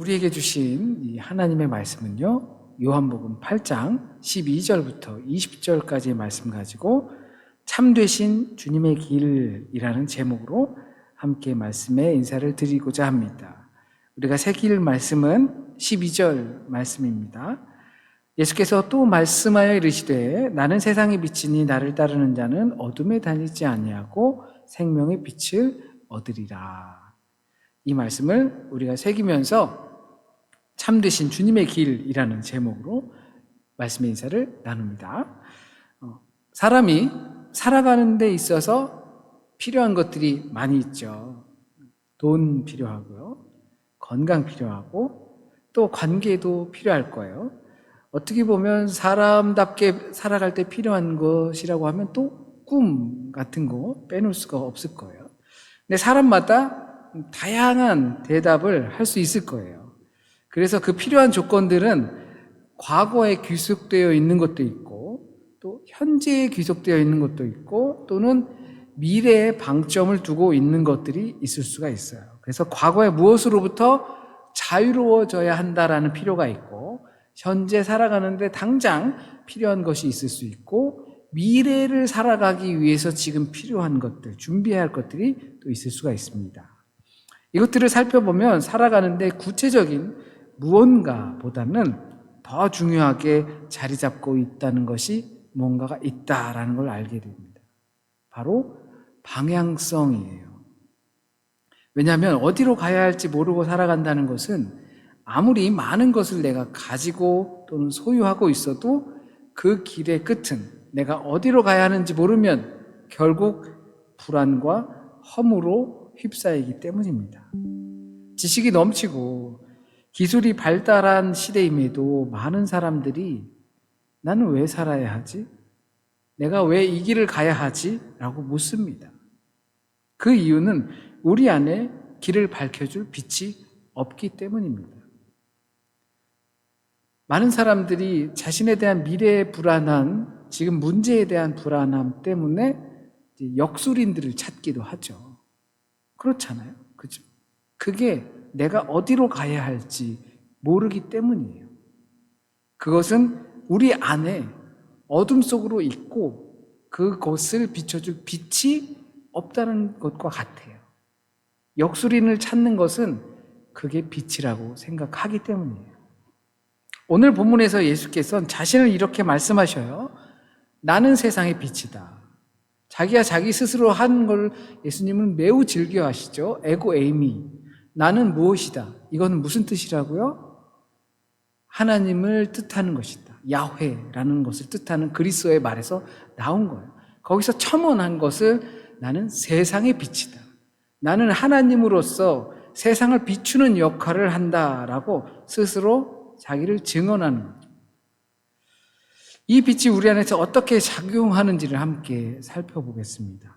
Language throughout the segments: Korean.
우리에게 주신 이 하나님의 말씀은요, 요한복음 8장 12절부터 20절까지의 말씀 가지고 참되신 주님의 길이라는 제목으로 함께 말씀의 인사를 드리고자 합니다. 우리가 새길 말씀은 12절 말씀입니다. 예수께서 또 말씀하여 이르시되 나는 세상의 빛이니 나를 따르는 자는 어둠에 다니지 아니하고 생명의 빛을 얻으리라. 이 말씀을 우리가 새기면서 참되신 주님의 길이라는 제목으로 말씀의 인사를 나눕니다. 사람이 살아가는 데 있어서 필요한 것들이 많이 있죠. 돈 필요하고요. 건강 필요하고 또 관계도 필요할 거예요. 어떻게 보면 사람답게 살아갈 때 필요한 것이라고 하면 또 꿈 같은 거 빼놓을 수가 없을 거예요. 근데 사람마다 다양한 대답을 할 수 있을 거예요. 그래서 그 필요한 조건들은 과거에 귀속되어 있는 것도 있고 또 현재에 귀속되어 있는 것도 있고 또는 미래에 방점을 두고 있는 것들이 있을 수가 있어요. 그래서 과거에 무엇으로부터 자유로워져야 한다라는 필요가 있고 현재 살아가는데 당장 필요한 것이 있을 수 있고 미래를 살아가기 위해서 지금 필요한 것들, 준비해야 할 것들이 또 있을 수가 있습니다. 이것들을 살펴보면 살아가는데 구체적인 무언가보다는 더 중요하게 자리 잡고 있다는 것이 뭔가가 있다라는 걸 알게 됩니다. 바로 방향성이에요. 왜냐하면 어디로 가야 할지 모르고 살아간다는 것은 아무리 많은 것을 내가 가지고 또는 소유하고 있어도 그 길의 끝은 내가 어디로 가야 하는지 모르면 결국 불안과 허무로 휩싸이기 때문입니다. 지식이 넘치고 기술이 발달한 시대임에도 많은 사람들이 나는 왜 살아야 하지? 내가 왜 이 길을 가야 하지? 라고 묻습니다. 그 이유는 우리 안에 길을 밝혀줄 빛이 없기 때문입니다. 많은 사람들이 자신에 대한 미래의 불안한, 지금 문제에 대한 불안함 때문에 역술인들을 찾기도 하죠. 그렇잖아요. 그죠? 그게 내가 어디로 가야 할지 모르기 때문이에요. 그것은 우리 안에 어둠 속으로 있고 그것을 비춰줄 빛이 없다는 것과 같아요. 역술인을 찾는 것은 그게 빛이라고 생각하기 때문이에요. 오늘 본문에서 예수께서는 자신을 이렇게 말씀하셔요. 나는 세상의 빛이다. 자기가 자기 스스로 한 걸 예수님은 매우 즐겨하시죠. 에고 에이미. 나는 무엇이다. 이건 무슨 뜻이라고요? 하나님을 뜻하는 것이다. 야훼라는 것을 뜻하는 그리스어의 말에서 나온 거예요. 거기서 첨언한 것을 나는 세상의 빛이다. 나는 하나님으로서 세상을 비추는 역할을 한다라고 스스로 자기를 증언하는 거죠. 이 빛이 우리 안에서 어떻게 작용하는지를 함께 살펴보겠습니다.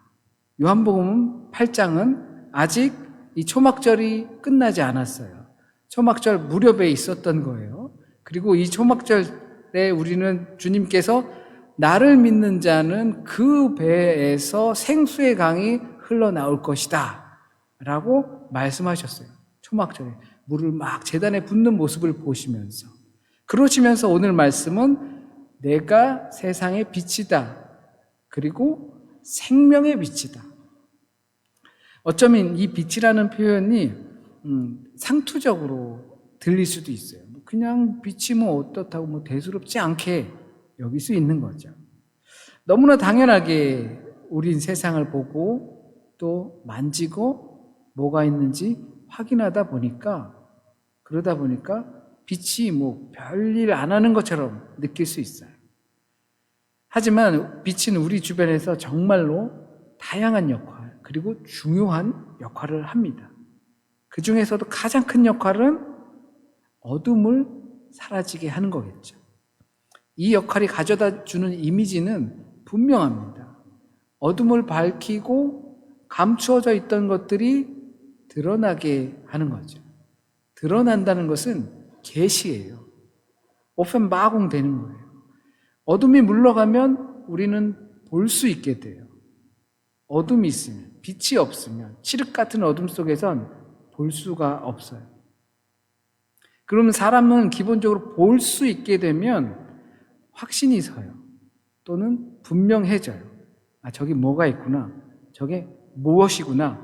요한복음 8장은 아직 이 초막절이 끝나지 않았어요. 초막절 무렵에 있었던 거예요. 그리고 이 초막절에 우리는 주님께서 나를 믿는 자는 그 배에서 생수의 강이 흘러나올 것이다 라고 말씀하셨어요. 초막절에 물을 막 제단에 붓는 모습을 보시면서, 그러시면서 오늘 말씀은 내가 세상의 빛이다. 그리고 생명의 빛이다. 어쩌면 이 빛이라는 표현이 상투적으로 들릴 수도 있어요. 그냥 빛이 뭐 어떻다고 대수롭지 않게 여길 수 있는 거죠. 너무나 당연하게 우린 세상을 보고 또 만지고 뭐가 있는지 확인하다 보니까, 그러다 보니까 빛이 뭐 별일 안 하는 것처럼 느낄 수 있어요. 하지만 빛은 우리 주변에서 정말로 다양한 역할, 그리고 중요한 역할을 합니다. 그 중에서도 가장 큰 역할은 어둠을 사라지게 하는 거겠죠. 이 역할이 가져다 주는 이미지는 분명합니다. 어둠을 밝히고 감추어져 있던 것들이 드러나게 하는 거죠. 드러난다는 것은 계시예요. 오펜바공 되는 거예요. 어둠이 물러가면 우리는 볼 수 있게 돼요. 어둠이 있으면, 빛이 없으면, 칠흑 같은 어둠 속에선 볼 수가 없어요. 그러면 사람은 기본적으로 볼 수 있게 되면 확신이 서요. 또는 분명해져요. 아, 저기 뭐가 있구나. 저게 무엇이구나.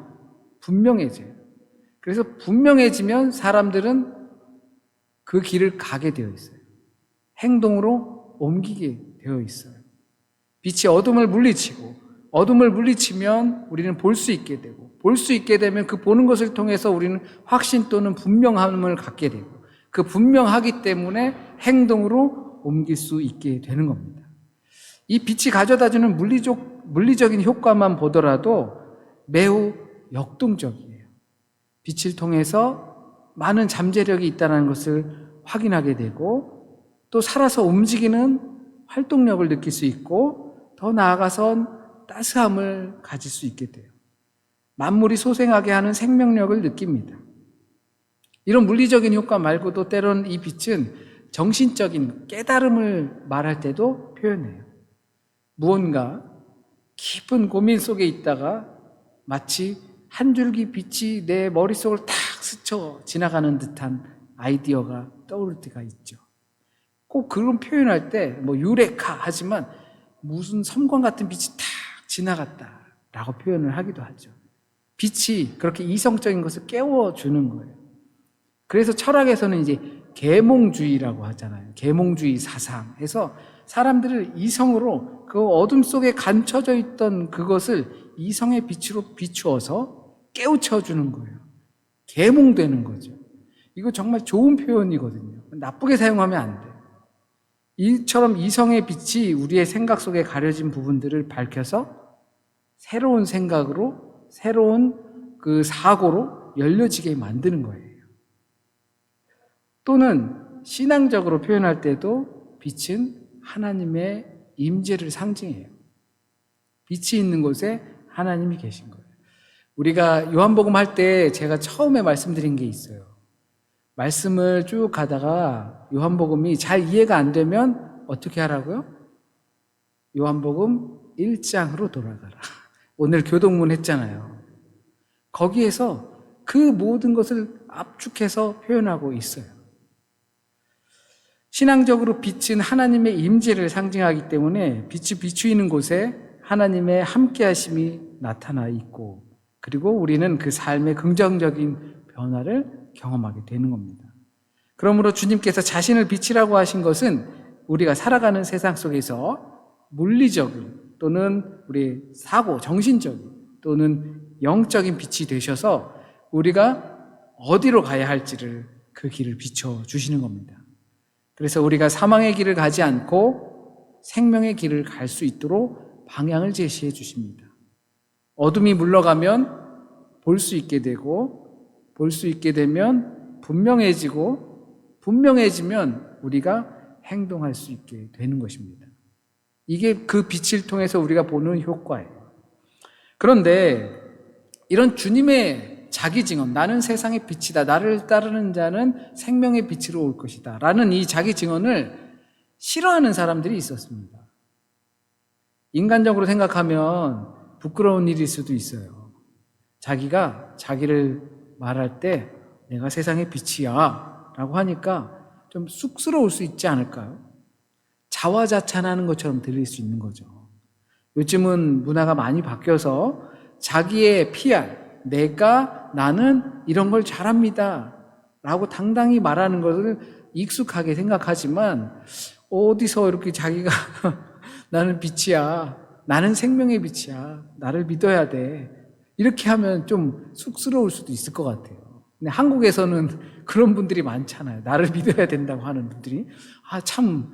분명해져요. 그래서 분명해지면 사람들은 그 길을 가게 되어 있어요. 행동으로 옮기게 되어 있어요. 빛이 어둠을 물리치고, 어둠을 물리치면 우리는 볼 수 있게 되고, 볼 수 있게 되면 그 보는 것을 통해서 우리는 확신 또는 분명함을 갖게 되고, 그 분명하기 때문에 행동으로 옮길 수 있게 되는 겁니다. 이 빛이 가져다주는 물리적인 효과만 보더라도 매우 역동적이에요. 빛을 통해서 많은 잠재력이 있다는 것을 확인하게 되고, 또 살아서 움직이는 활동력을 느낄 수 있고, 더 나아가선 따스함을 가질 수 있게 돼요. 만물이 소생하게 하는 생명력을 느낍니다. 이런 물리적인 효과 말고도 때로는 이 빛은 정신적인 깨달음을 말할 때도 표현해요. 무언가 깊은 고민 속에 있다가 마치 한 줄기 빛이 내 머릿속을 탁 스쳐 지나가는 듯한 아이디어가 떠오를 때가 있죠. 꼭 그런 표현할 때 뭐 유레카 하지만 무슨 섬광 같은 빛이 탁 지나갔다라고 표현을 하기도 하죠. 빛이 그렇게 이성적인 것을 깨워주는 거예요. 그래서 철학에서는 이제 계몽주의라고 하잖아요. 계몽주의 사상에서 사람들을 이성으로 그 어둠 속에 감춰져 있던 그것을 이성의 빛으로 비추어서 깨우쳐주는 거예요. 계몽되는 거죠. 이거 정말 좋은 표현이거든요. 나쁘게 사용하면 안 돼요. 이처럼 이성의 빛이 우리의 생각 속에 가려진 부분들을 밝혀서 새로운 생각으로, 새로운 그 사고로 열려지게 만드는 거예요. 또는 신앙적으로 표현할 때도 빛은 하나님의 임재를 상징해요. 빛이 있는 곳에 하나님이 계신 거예요. 우리가 요한복음 할 때 제가 처음에 말씀드린 게 있어요. 말씀을 쭉 가다가 요한복음이 잘 이해가 안 되면 어떻게 하라고요? 요한복음 1장으로 돌아가라. 오늘 교동문 했잖아요. 거기에서 그 모든 것을 압축해서 표현하고 있어요. 신앙적으로 빛은 하나님의 임재를 상징하기 때문에 빛이 비추이는 곳에 하나님의 함께하심이 나타나 있고, 그리고 우리는 그 삶의 긍정적인 변화를 경험하게 되는 겁니다. 그러므로 주님께서 자신을 빛이라고 하신 것은 우리가 살아가는 세상 속에서 물리적인 또는 우리 사고, 정신적인 또는 영적인 빛이 되셔서 우리가 어디로 가야 할지를 그 길을 비춰주시는 겁니다. 그래서 우리가 사망의 길을 가지 않고 생명의 길을 갈 수 있도록 방향을 제시해 주십니다. 어둠이 물러가면 볼 수 있게 되고, 볼 수 있게 되면 분명해지고, 분명해지면 우리가 행동할 수 있게 되는 것입니다. 이게 그 빛을 통해서 우리가 보는 효과예요. 그런데 이런 주님의 자기 증언, 나는 세상의 빛이다, 나를 따르는 자는 생명의 빛으로 올 것이다 라는 이 자기 증언을 싫어하는 사람들이 있었습니다. 인간적으로 생각하면 부끄러운 일일 수도 있어요. 자기가 자기를 말할 때 내가 세상의 빛이야 라고 하니까 좀 쑥스러울 수 있지 않을까요? 자화자찬하는 것처럼 들릴 수 있는 거죠. 요즘은 문화가 많이 바뀌어서 자기의 PR, 나는 이런 걸 잘합니다 라고 당당히 말하는 것을 익숙하게 생각하지만, 어디서 이렇게 자기가 나는 빛이야, 나는 생명의 빛이야, 나를 믿어야 돼, 이렇게 하면 좀 쑥스러울 수도 있을 것 같아요. 근데 한국에서는 그런 분들이 많잖아요. 나를 믿어야 된다고 하는 분들이. 참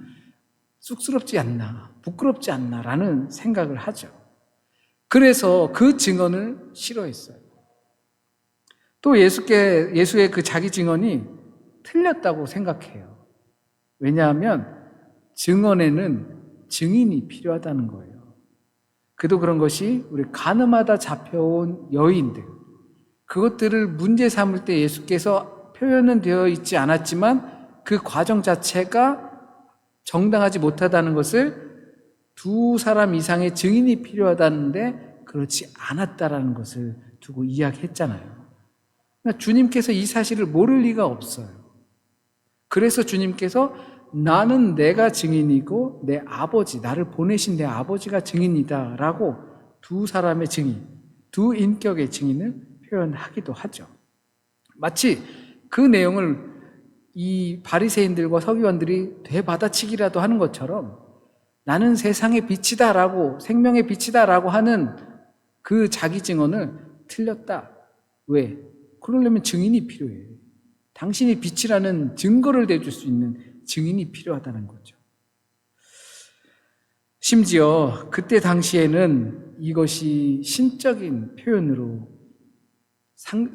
쑥스럽지 않나, 부끄럽지 않나 라는 생각을 하죠. 그래서 그 증언을 싫어했어요. 또 예수의 그 자기 증언이 틀렸다고 생각해요. 왜냐하면 증언에는 증인이 필요하다는 거예요. 그도 그런 것이 우리 가늠하다 잡혀온 여인들, 그것들을 문제 삼을 때 예수께서 표현은 되어 있지 않았지만 그 과정 자체가 정당하지 못하다는 것을 두 사람 이상의 증인이 필요하다는데 그렇지 않았다라는 것을 두고 이야기했잖아요. 그러니까 주님께서 이 사실을 모를 리가 없어요. 그래서 주님께서 나는 내가 증인이고 내 아버지, 나를 보내신 내 아버지가 증인이다 라고 두 사람의 증인, 두 인격의 증인을 표현하기도 하죠. 마치 그 내용을 이 바리새인들과 서기관들이 되받아치기라도 하는 것처럼 나는 세상의 빛이다 라고, 생명의 빛이다 라고 하는 그 자기 증언을 틀렸다. 왜? 그러려면 증인이 필요해. 당신이 빛이라는 증거를 대줄 수 있는 증인이 필요하다는 거죠. 심지어 그때 당시에는 이것이 신적인 표현으로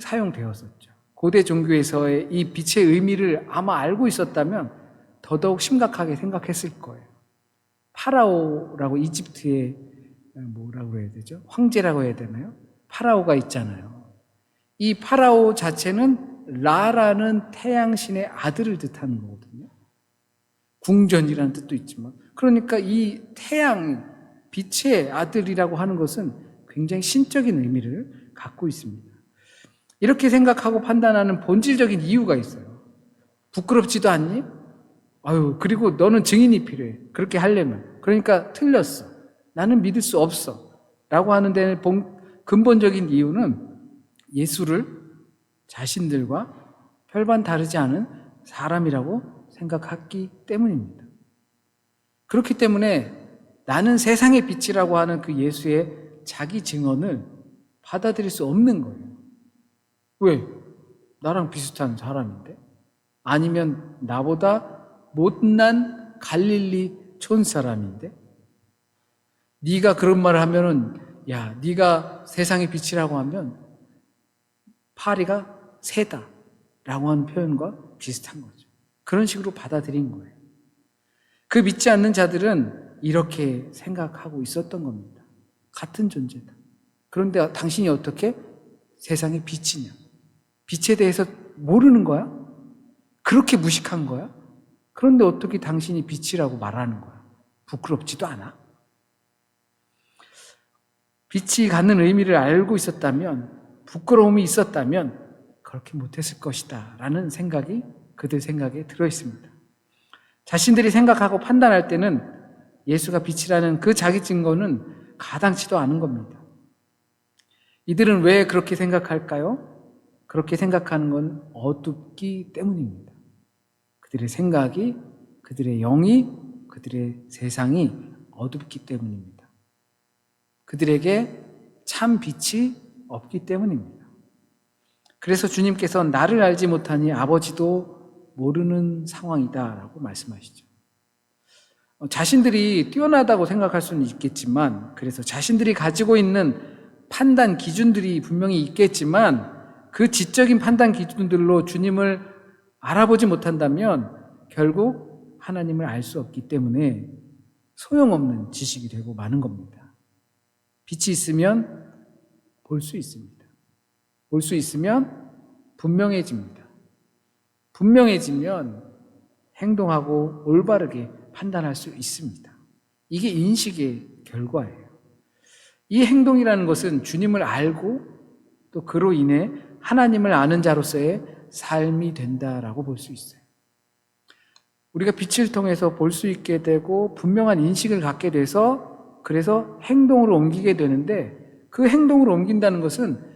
사용되었었죠. 고대 종교에서의 이 빛의 의미를 아마 알고 있었다면 더더욱 심각하게 생각했을 거예요. 파라오라고 이집트의 뭐라고 해야 되죠? 황제라고 해야 되나요? 파라오가 있잖아요. 이 파라오 자체는 라라는 태양신의 아들을 뜻하는 거거든요. 궁전이라는 뜻도 있지만, 그러니까 이 태양, 빛의 아들이라고 하는 것은 굉장히 신적인 의미를 갖고 있습니다. 이렇게 생각하고 판단하는 본질적인 이유가 있어요. 부끄럽지도 않니? 그리고 너는 증인이 필요해. 그렇게 하려면. 그러니까 틀렸어. 나는 믿을 수 없어. 라고 하는 데는 근본적인 이유는 예수를 자신들과 별반 다르지 않은 사람이라고 생각했기 때문입니다. 그렇기 때문에 나는 세상의 빛이라고 하는 그 예수의 자기 증언을 받아들일 수 없는 거예요. 왜? 나랑 비슷한 사람인데? 아니면 나보다 못난 갈릴리 촌 사람인데? 네가 그런 말을 하면은, 야, 네가 세상의 빛이라고 하면 파리가 새다 라고 하는 표현과 비슷한 거죠. 그런 식으로 받아들인 거예요. 그 믿지 않는 자들은 이렇게 생각하고 있었던 겁니다. 같은 존재다. 그런데 당신이 어떻게 세상의 빛이냐? 빛에 대해서 모르는 거야? 그렇게 무식한 거야? 그런데 어떻게 당신이 빛이라고 말하는 거야? 부끄럽지도 않아? 빛이 갖는 의미를 알고 있었다면, 부끄러움이 있었다면 그렇게 못했을 것이다 라는 생각이 그들 생각에 들어있습니다. 자신들이 생각하고 판단할 때는 예수가 빛이라는 그 자기 증거는 가당치도 않은 겁니다. 이들은 왜 그렇게 생각할까요? 그렇게 생각하는 건 어둡기 때문입니다. 그들의 생각이, 그들의 영이, 그들의 세상이 어둡기 때문입니다. 그들에게 참 빛이 없기 때문입니다. 그래서 주님께서 나를 알지 못하니 아버지도 모르는 상황이다라고 말씀하시죠. 자신들이 뛰어나다고 생각할 수는 있겠지만, 그래서 자신들이 가지고 있는 판단 기준들이 분명히 있겠지만 그 지적인 판단 기준들로 주님을 알아보지 못한다면 결국 하나님을 알 수 없기 때문에 소용없는 지식이 되고 마는 겁니다. 빛이 있으면 볼 수 있습니다. 볼 수 있으면 분명해집니다. 분명해지면 행동하고 올바르게 판단할 수 있습니다. 이게 인식의 결과예요. 이 행동이라는 것은 주님을 알고 또 그로 인해 하나님을 아는 자로서의 삶이 된다라고 볼 수 있어요. 우리가 빛을 통해서 볼 수 있게 되고 분명한 인식을 갖게 돼서 그래서 행동으로 옮기게 되는데, 그 행동으로 옮긴다는 것은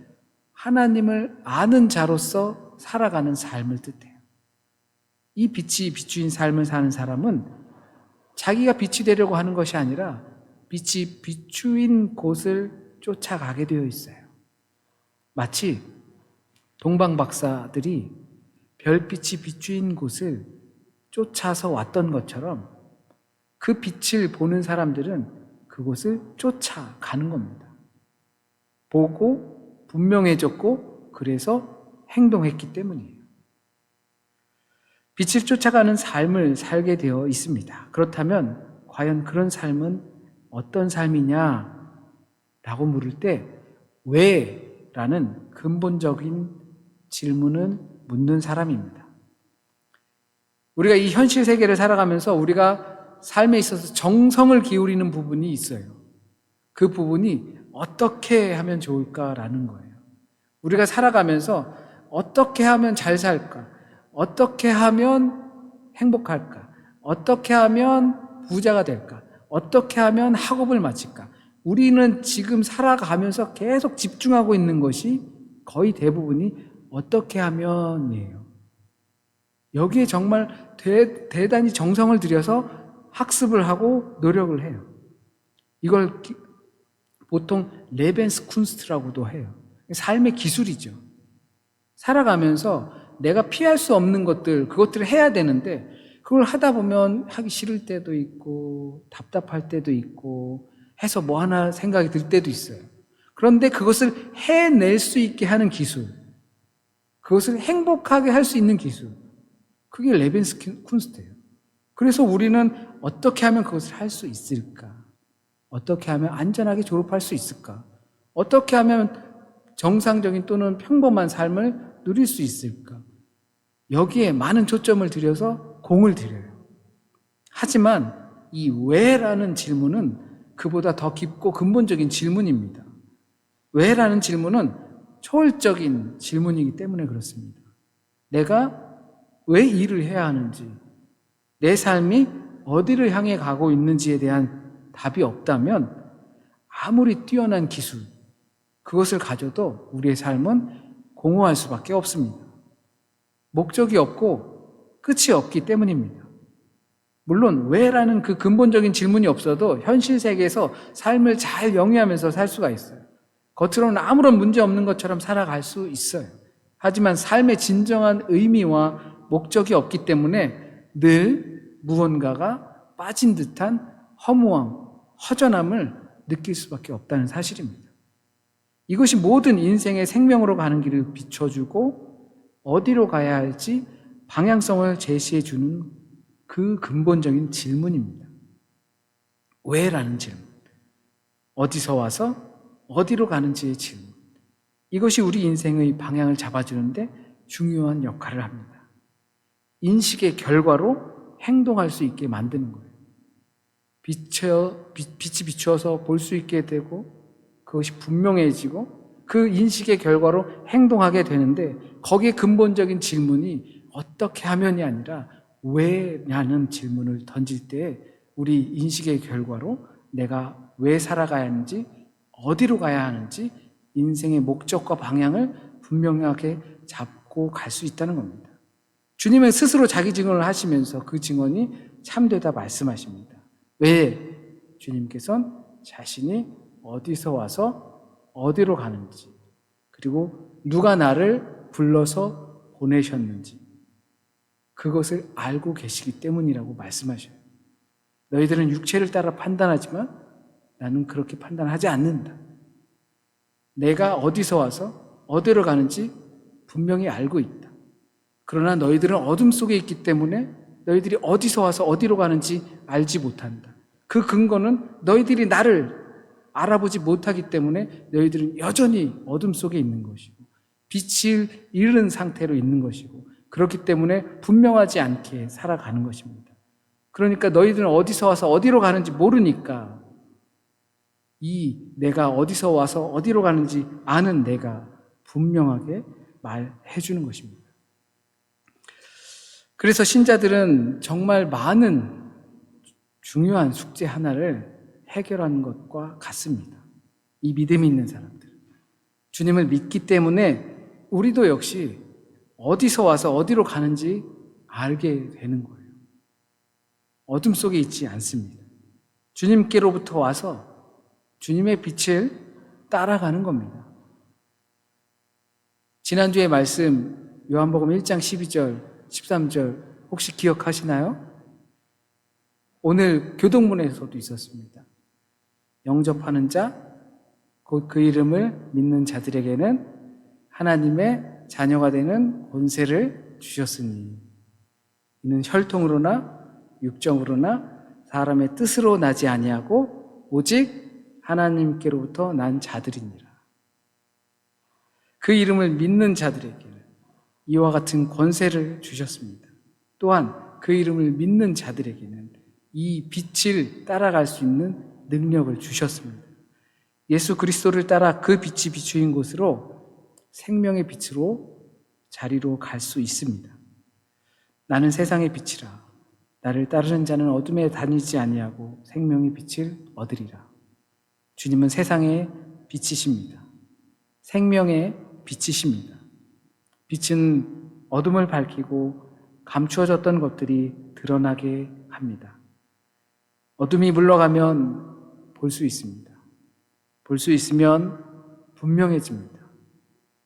하나님을 아는 자로서 살아가는 삶을 뜻해요. 이 빛이 비추인 삶을 사는 사람은 자기가 빛이 되려고 하는 것이 아니라 빛이 비추인 곳을 쫓아가게 되어 있어요. 마치 동방 박사들이 별빛이 비추인 곳을 쫓아서 왔던 것처럼 그 빛을 보는 사람들은 그곳을 쫓아가는 겁니다. 보고 분명해졌고 그래서 행동했기 때문이에요. 빛을 쫓아가는 삶을 살게 되어 있습니다. 그렇다면 과연 그런 삶은 어떤 삶이냐? 라고 물을 때 왜? 라는 근본적인 질문은 묻는 사람입니다. 우리가 이 현실 세계를 살아가면서 우리가 삶에 있어서 정성을 기울이는 부분이 있어요. 그 부분이 어떻게 하면 좋을까라는 거예요. 우리가 살아가면서 어떻게 하면 잘 살까? 어떻게 하면 행복할까? 어떻게 하면 부자가 될까? 어떻게 하면 학업을 마칠까? 우리는 지금 살아가면서 계속 집중하고 있는 것이 거의 대부분이 어떻게 하면이에요. 여기에 정말 대단히 정성을 들여서 학습을 하고 노력을 해요. 이걸 보통 레벤스쿤스트라고도 해요. 삶의 기술이죠. 살아가면서 내가 피할 수 없는 것들, 그것들을 해야 되는데 그걸 하다 보면 하기 싫을 때도 있고 답답할 때도 있고 해서 뭐 하나 생각이 들 때도 있어요. 그런데 그것을 해낼 수 있게 하는 기술, 그것을 행복하게 할 수 있는 기술, 그게 레벤스쿤스트예요. 그래서 우리는 어떻게 하면 그것을 할 수 있을까? 어떻게 하면 안전하게 졸업할 수 있을까? 어떻게 하면 정상적인 또는 평범한 삶을 누릴 수 있을까? 여기에 많은 초점을 들여서 공을 들여요. 하지만 이 왜라는 질문은 그보다 더 깊고 근본적인 질문입니다. 왜라는 질문은 초월적인 질문이기 때문에 그렇습니다. 내가 왜 일을 해야 하는지, 내 삶이 어디를 향해 가고 있는지에 대한 답이 없다면 아무리 뛰어난 기술, 그것을 가져도 우리의 삶은 공허할 수밖에 없습니다. 목적이 없고 끝이 없기 때문입니다. 물론 왜라는 그 근본적인 질문이 없어도 현실 세계에서 삶을 잘 영위하면서 살 수가 있어요. 겉으로는 아무런 문제 없는 것처럼 살아갈 수 있어요. 하지만 삶의 진정한 의미와 목적이 없기 때문에 늘 무언가가 빠진 듯한 허무함, 허전함을 느낄 수밖에 없다는 사실입니다. 이것이 모든 인생의 생명으로 가는 길을 비춰주고 어디로 가야 할지 방향성을 제시해주는 그 근본적인 질문입니다. 왜라는 질문, 어디서 와서 어디로 가는지의 질문, 이것이 우리 인생의 방향을 잡아주는데 중요한 역할을 합니다. 인식의 결과로 행동할 수 있게 만드는 거예요. 빛이 비추어서 볼 수 있게 되고 그것이 분명해지고 그 인식의 결과로 행동하게 되는데 거기에 근본적인 질문이 어떻게 하면이 아니라 왜냐는 질문을 던질 때 우리 인식의 결과로 내가 왜 살아가야 하는지 어디로 가야 하는지 인생의 목적과 방향을 분명하게 잡고 갈 수 있다는 겁니다. 주님은 스스로 자기 증언을 하시면서 그 증언이 참되다 말씀하십니다. 왜? 주님께서는 자신이 어디서 와서 어디로 가는지, 그리고 누가 나를 불러서 보내셨는지 그것을 알고 계시기 때문이라고 말씀하셔요. 너희들은 육체를 따라 판단하지만 나는 그렇게 판단하지 않는다. 내가 어디서 와서 어디로 가는지 분명히 알고 있다. 그러나 너희들은 어둠 속에 있기 때문에 너희들이 어디서 와서 어디로 가는지 알지 못한다. 그 근거는 너희들이 나를 알아보지 못하기 때문에 너희들은 여전히 어둠 속에 있는 것이고 빛을 잃은 상태로 있는 것이고 그렇기 때문에 분명하지 않게 살아가는 것입니다. 그러니까 너희들은 어디서 와서 어디로 가는지 모르니까 이 내가 어디서 와서 어디로 가는지 아는 내가 분명하게 말해 주는 것입니다. 그래서 신자들은 정말 많은 중요한 숙제 하나를 해결하는 것과 같습니다. 이 믿음이 있는 사람들. 주님을 믿기 때문에 우리도 역시 어디서 와서 어디로 가는지 알게 되는 거예요. 어둠 속에 있지 않습니다. 주님께로부터 와서 주님의 빛을 따라가는 겁니다. 지난주의 말씀 요한복음 1장 12절 13절 혹시 기억하시나요? 오늘 교동문에서도 있었습니다. 영접하는 자, 곧 그 이름을 믿는 자들에게는 하나님의 자녀가 되는 권세를 주셨으니 이는 혈통으로나 육정으로나 사람의 뜻으로 나지 아니하고 오직 하나님께로부터 난 자들이니라. 그 이름을 믿는 자들에게는 이와 같은 권세를 주셨습니다. 또한 그 이름을 믿는 자들에게는 이 빛을 따라갈 수 있는 능력을 주셨습니다. 예수 그리스도를 따라 그 빛이 비추인 곳으로 생명의 빛으로 자리로 갈 수 있습니다. 나는 세상의 빛이라 나를 따르는 자는 어둠에 다니지 아니하고 생명의 빛을 얻으리라. 주님은 세상의 빛이십니다. 생명의 빛이십니다. 빛은 어둠을 밝히고 감추어졌던 것들이 드러나게 합니다. 어둠이 물러가면 볼 수 있습니다. 볼 수 있으면 분명해집니다.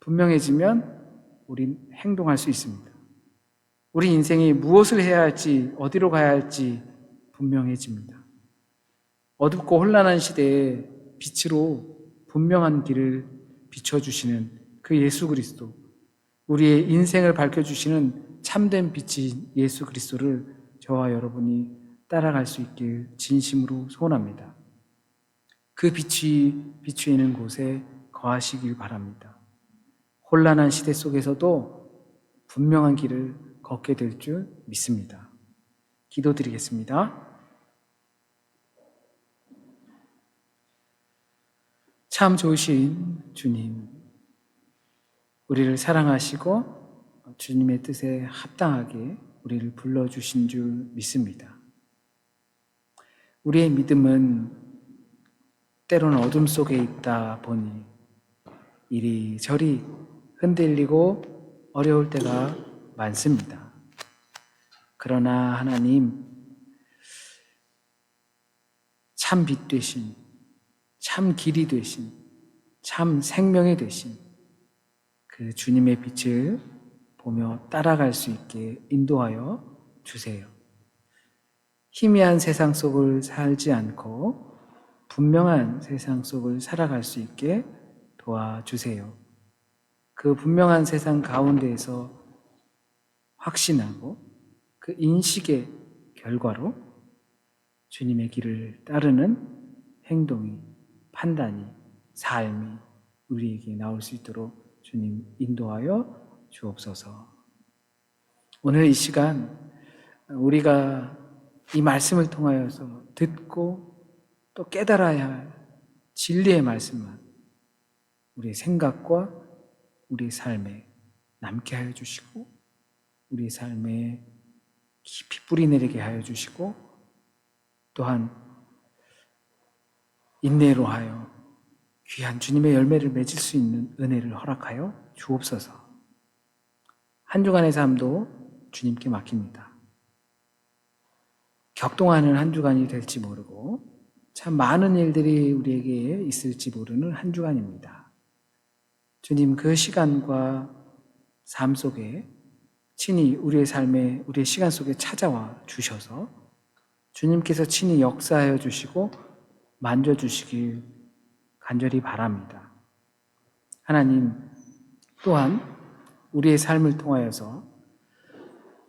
분명해지면 우린 행동할 수 있습니다. 우리 인생이 무엇을 해야 할지, 어디로 가야 할지 분명해집니다. 어둡고 혼란한 시대에 빛으로 분명한 길을 비춰주시는 그 예수 그리스도, 우리의 인생을 밝혀주시는 참된 빛인 예수 그리스도를 저와 여러분이 따라갈 수 있길 진심으로 소원합니다. 그 빛이 비추이는 곳에 거하시길 바랍니다. 혼란한 시대 속에서도 분명한 길을 걷게 될 줄 믿습니다. 기도드리겠습니다. 참 좋으신 주님, 우리를 사랑하시고 주님의 뜻에 합당하게 우리를 불러주신 줄 믿습니다. 우리의 믿음은 때로는 어둠 속에 있다 보니 이리저리 흔들리고 어려울 때가 많습니다. 그러나 하나님, 참 빛 되신, 참 길이 되신, 참 생명이 되신 그 주님의 빛을 보며 따라갈 수 있게 인도하여 주세요. 희미한 세상 속을 살지 않고 분명한 세상 속을 살아갈 수 있게 도와주세요. 그 분명한 세상 가운데에서 확신하고 그 인식의 결과로 주님의 길을 따르는 행동이, 판단이, 삶이 우리에게 나올 수 있도록 주님 인도하여 주옵소서. 오늘 이 시간 우리가 이 말씀을 통하여서 듣고 또 깨달아야 할 진리의 말씀만 우리의 생각과 우리의 삶에 남게 하여 주시고 우리의 삶에 깊이 뿌리내리게 하여 주시고 또한 인내로 하여 귀한 주님의 열매를 맺을 수 있는 은혜를 허락하여 주옵소서. 한 주간의 삶도 주님께 맡깁니다. 격동하는 한 주간이 될지 모르고 참 많은 일들이 우리에게 있을지 모르는 한 주간입니다. 주님, 그 시간과 삶 속에 친히 우리의 삶에, 우리의 시간 속에 찾아와 주셔서 주님께서 친히 역사하여 주시고 만져주시길 간절히 바랍니다. 하나님, 또한 우리의 삶을 통하여서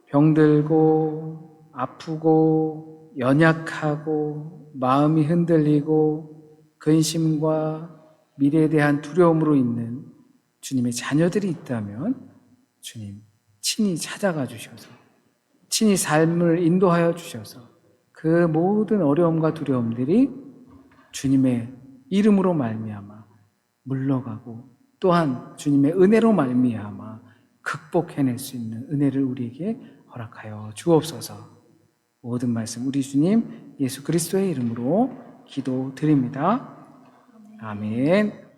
병들고 아프고 연약하고 마음이 흔들리고 근심과 미래에 대한 두려움으로 있는 주님의 자녀들이 있다면 주님 친히 찾아가 주셔서 친히 삶을 인도하여 주셔서 그 모든 어려움과 두려움들이 주님의 이름으로 말미암아 물러가고 또한 주님의 은혜로 말미암아 극복해낼 수 있는 은혜를 우리에게 허락하여 주옵소서. 모든 말씀 우리 주님 예수 그리스도의 이름으로 기도드립니다. 아멘.